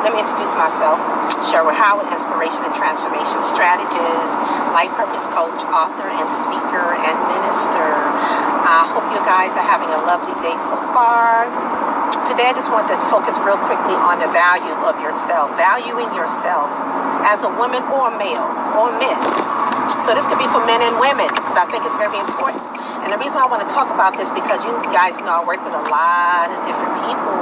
Let me introduce myself. Cheryl Howard, inspiration and transformation strategist, life purpose coach, author, and speaker, and minister. I hope you guys are having a lovely day so far. Today I just want to focus real quickly on the value of yourself, valuing yourself as a woman or a male or men. So this could be for men and women, because I think it's very important. And the reason I want to talk about this because you guys know I work with a lot of different people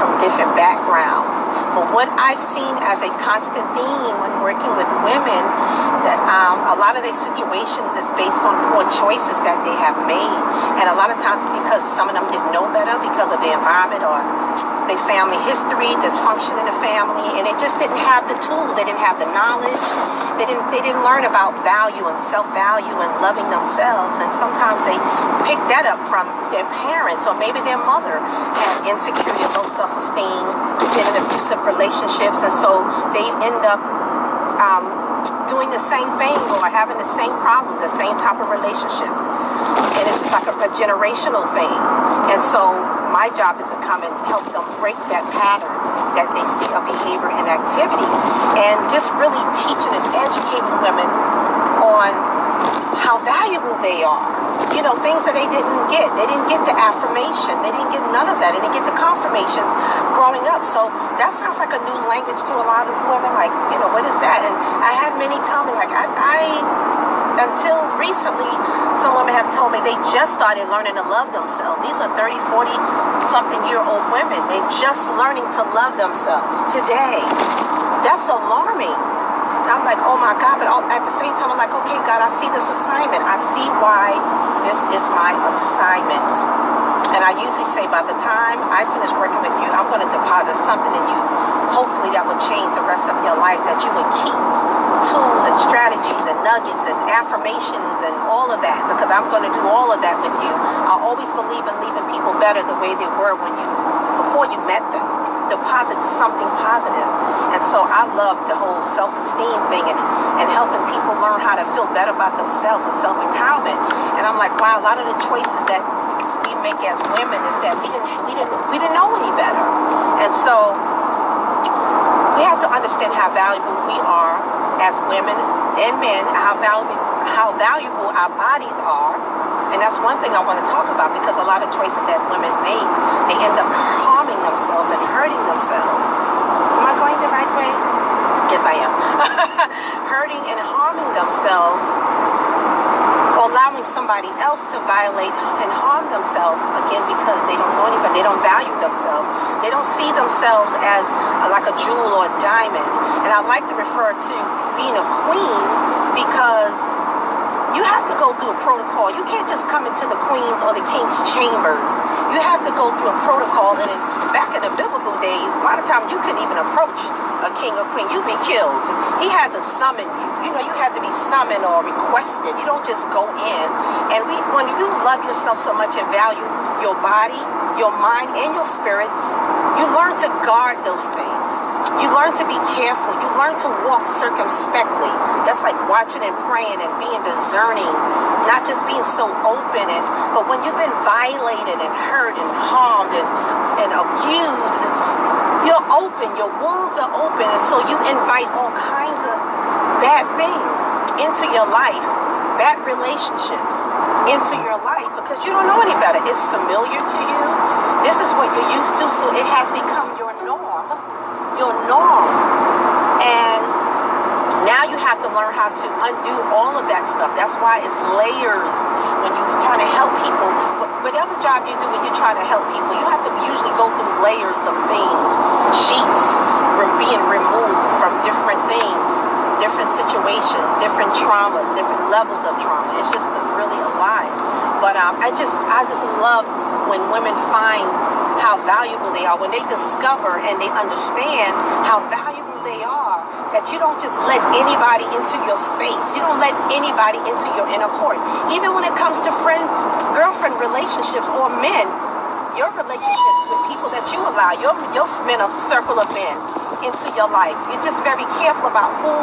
from different backgrounds. But what I've seen as a constant theme when working with women, that a lot of their situations is based on poor choices that they have made. And a lot of times it's because some of them didn't know better because of the environment or their family history, dysfunction in the family, and they just didn't have the tools. They didn't have the knowledge. They didn't learn about value and self-value and loving themselves. And sometimes they pick that up from their parents or maybe their mother had insecurity, low self-esteem, been in abusive relationships, and so they end up doing the same thing or having the same problems, the same type of relationships. And it's like a generational thing. And so my job is to come and help them break that pattern that they see of behavior and activity, and just really teaching and educating women on how valuable they are. You know, things that they didn't get. They didn't get the affirmation. They didn't get none of that. They didn't get the confirmations growing up. So that sounds like a new language to a lot of women. Like, you know, what is that? And I had many tell me, like, until recently, some women have told me they just started learning to love themselves. These are 30, 40-something-year-old women. They're just learning to love themselves today. That's alarming. And I'm like, oh my God, but at the same time, I'm like, okay, God, I see this assignment. I see why this is my assignment. And I usually say, by the time I finish working with you, I'm going to deposit something in you. Hopefully that will change the rest of your life, that you would keep tools and strategies and nuggets and affirmations and all of that, because I'm going to do all of that with you. I always believe in leaving people better the way they were before you met them. Deposit something positive. And so I love the whole self-esteem thing and helping people learn how to feel better about themselves and self-empowerment. And I'm like, wow, a lot of the choices that we make as women is that we didn't know any better. And so we have to understand how valuable we are as women and men, how valuable our bodies are. And that's one thing I want to talk about, because a lot of choices that women make, they end up harming themselves and hurting themselves. Am I going the right way? Yes, I am. Hurting and harming themselves, or allowing somebody else to violate and harm themselves, again, because they don't know anybody. They don't value themselves. They don't see themselves as like a jewel or a diamond. And I like to refer to being a queen, because you have to go through a protocol. You can't just come into the queen's or the king's chambers. You have to go through a protocol. And back in the biblical days, a lot of times you couldn't even approach a king or queen. You'd be killed. He had to summon you. You know, you had to be summoned or requested. You don't just go in. And when you love yourself so much and value your body, your mind, and your spirit, you learn to guard those things. You learn to be careful. You learn to walk circumspectly. That's like watching and praying and being discerning, not just being so open. But when you've been violated and hurt and harmed and abused, you're open. Your wounds are open. And so you invite all kinds of bad things into your life, bad relationships into your life, because you don't know any better. It's familiar to you. This is what you're used to, so it has become your norm. And now you have to learn how to undo all of that stuff. That's why it's layers when you're trying to help people. Whatever job you do when you're trying to help people, you have to usually go through layers of things. Sheets being removed from different things, different situations, different traumas, different levels of trauma. It's just really a lot. But I just love when women find how valuable they are, when they discover and they understand how valuable they are, that you don't just let anybody into your space. You don't let anybody into your inner court. Even when it comes to girlfriend relationships or men, your relationships with people that you allow, your circle of men into your life. You're just very careful about who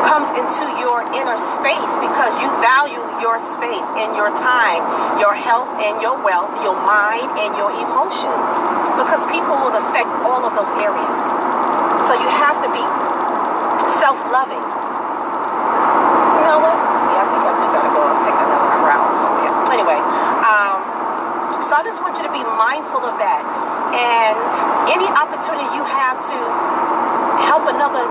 comes into your inner space, because you value your space and your time, your health and your wealth, your mind and your emotions, because people will affect all of those areas. So loving. You know what? Yeah, I think I do gotta go and take another route somewhere. Anyway, so I just want you to be mindful of that. And any opportunity you have to help another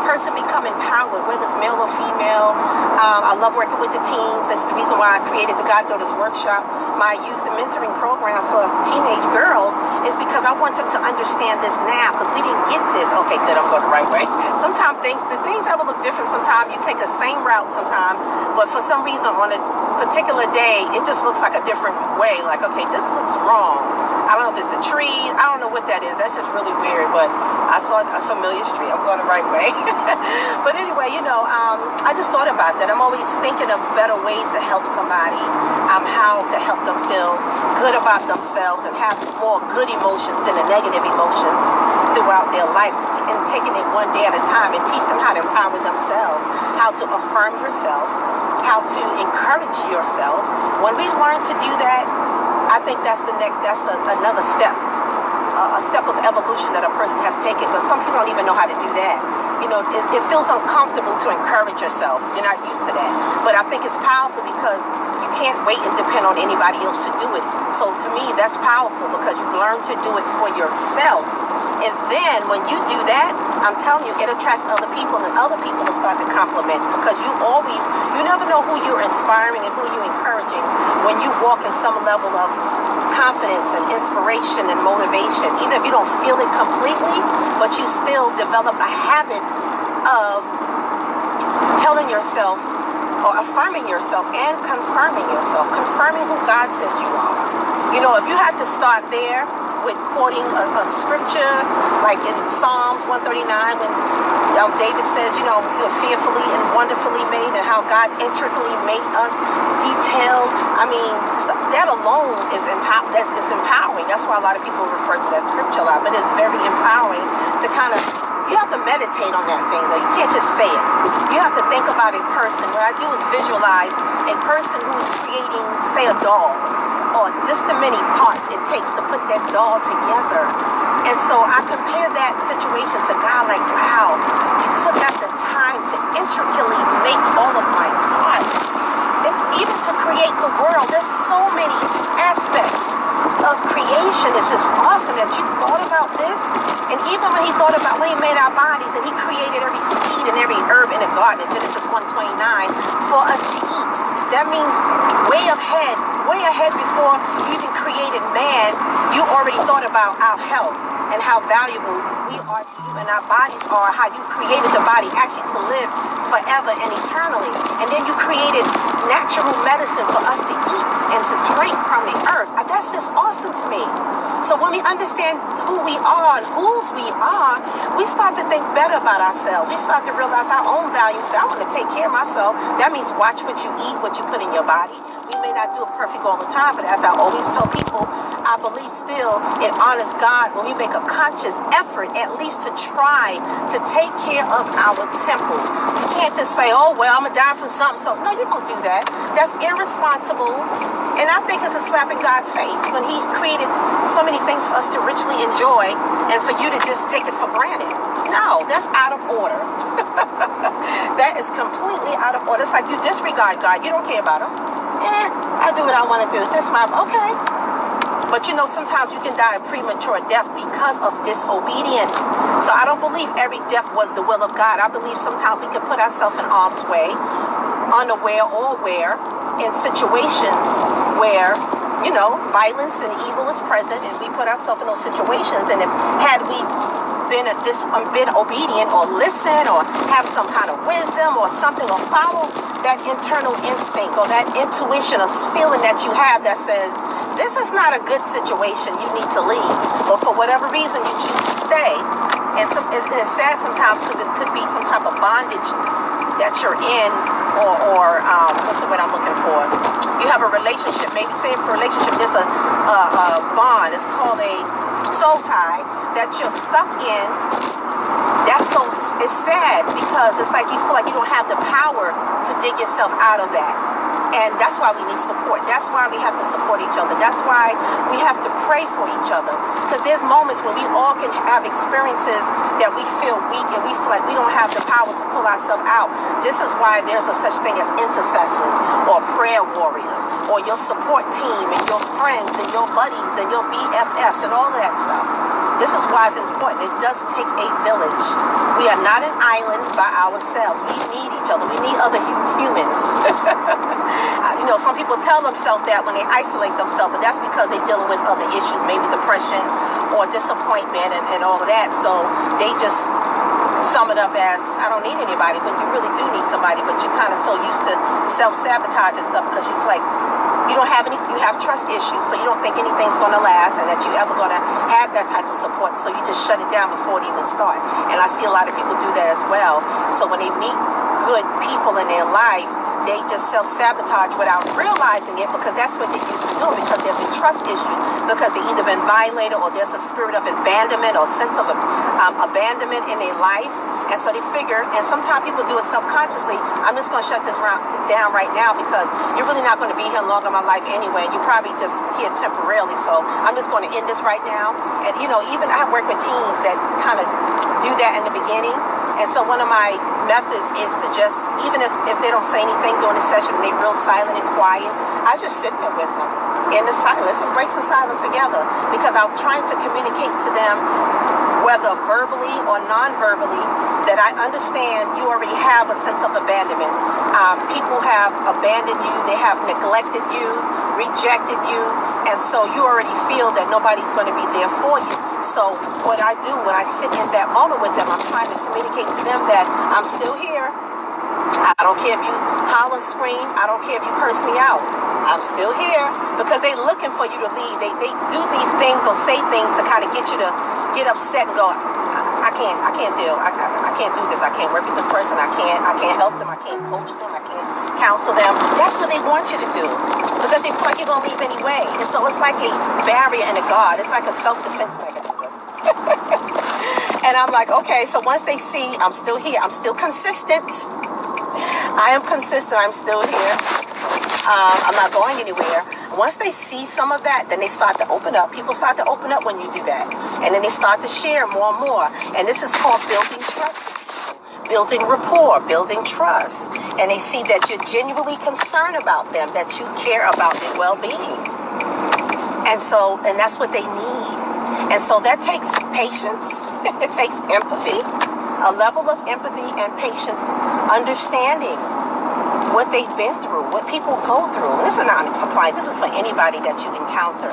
person become empowered, whether it's male or female. I love working with the teens. That's the reason why I created the Goddaughters Workshop, my youth and mentoring program for teenage girls, is because I want them to understand this now, because we didn't get this. Okay, good, I'm going the right way. Sometimes the things have a look different. Sometimes you take the same route sometimes, but for some reason on a particular day, it just looks like a different way. Like, okay, this looks wrong. I don't know if it's the trees. I don't know what that is. That's just really weird. But I saw a familiar street. I'm going the right way. But anyway, I just thought about that. I'm always thinking of better ways to help somebody, how to help them feel good about themselves and have more good emotions than the negative emotions throughout their life, and taking it one day at a time and teach them how to empower themselves, how to affirm yourself, how to encourage yourself. When we learn to do that, I think that's another step, a step of evolution that a person has taken. But some people don't even know how to do that. It feels uncomfortable to encourage yourself. You're not used to that. But I think it's powerful because you can't wait and depend on anybody else to do it. So to me, that's powerful because you've learned to do it for yourself. And then when you do that, I'm telling you, it attracts other people, and other people will start to compliment, because you never know who you're inspiring and who you're encouraging when you walk in some level of confidence and inspiration and motivation. Even if you don't feel it completely, but you still develop a habit of telling yourself or affirming yourself and confirming who God says you are. If you had to start there with quoting a scripture, like in Psalms 139, when David says, we are fearfully and wonderfully made, and how God intricately made us detailed. I mean, that alone is empowering. That's why a lot of people refer to that scripture a lot, but it's very empowering to you have to meditate on that thing, though. You can't just say it. You have to think about a person. What I do is visualize a person who is creating, say, a doll, or just the many parts it takes to put that doll together. And so I compare that situation to God, like, wow, you took out the time to intricately make all of my parts. It's even to create the world. There's so many aspects of creation. It's just awesome that you thought about this. And even when he made our bodies, and he created every seed and every herb in the garden, Genesis 1:29, for us to eat. That means way ahead before you even created man, you already thought about our health and how valuable we are to you, and our bodies are, how you created the body actually to live forever and eternally. And then you created natural medicine for us to eat and to drink from the earth. That's just awesome to me. So when we understand who we are and whose we are, we start to think better about ourselves. We start to realize our own value. So I want to take care of myself. That means watch what you eat, what you put in your body. We may not do it perfect all the time, but as I always tell people, I believe still it honors God when we make a conscious effort, at least to try to take care of our temples. You can't just say, oh, well, I'm going to die from something. So, no, you don't do that. That's irresponsible. And I think it's a slap in God's face when he created so many things for us to richly enjoy, and for you to just take it for granted. No, that's out of order. That is completely out of order. It's like you disregard God. You don't care about him. I do what I want to do. That's my, okay. But sometimes you can die a premature death because of disobedience. So I don't believe every death was the will of God. I believe sometimes we can put ourselves in harm's way, unaware or aware, in situations where, violence and evil is present, and we put ourselves in those situations. And had we been obedient, or listen, or have some kind of wisdom or something, or follow that internal instinct or that intuition or feeling that you have that says, this is not a good situation, you need to leave. But for whatever reason, you choose to stay. And it's sad sometimes because it could be some type of bondage that you're in, or what's the word I'm looking for? You have a relationship, maybe say for a relationship, there's a bond. It's called a soul tie that you're stuck in. It's sad because it's like you feel like you don't have the power to dig yourself out of that. And that's why we need support. That's why we have to support each other. That's why we have to pray for each other. Because there's moments when we all can have experiences that we feel weak and we feel like we don't have the power to pull ourselves out. This is why there's a such thing as intercessors or prayer warriors or your support team and your friends and your buddies and your BFFs and all of that stuff. This is why it's important. It does take a village. We are not an island by ourselves. We need each other. We need other humans. Some people tell themselves that when they isolate themselves, but that's because they're dealing with other issues, maybe depression or disappointment and all of that. So they just sum it up as, I don't need anybody, but you really do need somebody, but you're kind of so used to self-sabotage yourself because you feel like you have trust issues, so you don't think anything's going to last and that you're ever going to have that type of support, so you just shut it down before it even starts. And I see a lot of people do that as well. So when they meet good people in their life, they just self-sabotage without realizing it, because that's what they used to do, because there's a trust issue, because they either been violated or there's a spirit of abandonment or sense of abandonment in their life. And so they figure, and sometimes people do it subconsciously, I'm just going to shut this down right now because you're really not going to be here long in my life anyway. You're probably just here temporarily, so I'm just going to end this right now. And, even I work with teens that kind of do that in the beginning. And so one of my methods is to just, even if they don't say anything during the session and they're real silent and quiet, I just sit there with them in the silence, embrace the silence together, because I'm trying to communicate to them, whether verbally or non-verbally, that I understand you already have a sense of abandonment. People have abandoned you, they have neglected you, rejected you, and so you already feel that nobody's going to be there for you. So what I do when I sit in that moment with them, I'm trying to communicate to them that I'm still here. I don't care if you holler, scream, I don't care if you curse me out. I'm still here, because they're looking for you to leave. They do these things or say things to kind of get you to get upset and go, I can't deal. I can't do this. I can't work with this person. I can't help them. I can't coach them. I can't counsel them. That's what they want you to do, because they feel like you're going to leave anyway. And so it's like a barrier and a guard. It's like a self-defense mechanism. And I'm like, okay, so once they see I'm still here, I'm still consistent. I am consistent. I'm still here. I'm not going anywhere. Once they see some of that, then they start to open up. People start to open up when you do that. And then they start to share more and more. And this is called building trust, building rapport, building trust. And they see that you're genuinely concerned about them, that you care about their well-being. And that's what they need. And so that takes patience. It takes empathy, a level of empathy and patience, understanding what they've been through, what people go through. And this is not for clients. This is for anybody that you encounter.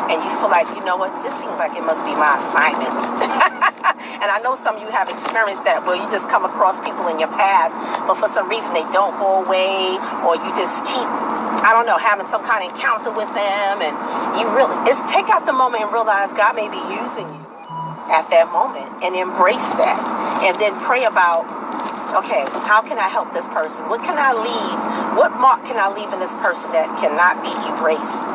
And you feel like, you know what, this seems like it must be my assignment. And I know some of you have experienced that, where you just come across people in your path, but for some reason they don't go away, or you just keep, having some kind of encounter with them. And you really, take out the moment and realize God may be using you at that moment, and embrace that. And then pray about, okay, how can I help this person? What can I leave? What mark can I leave in this person that cannot be erased?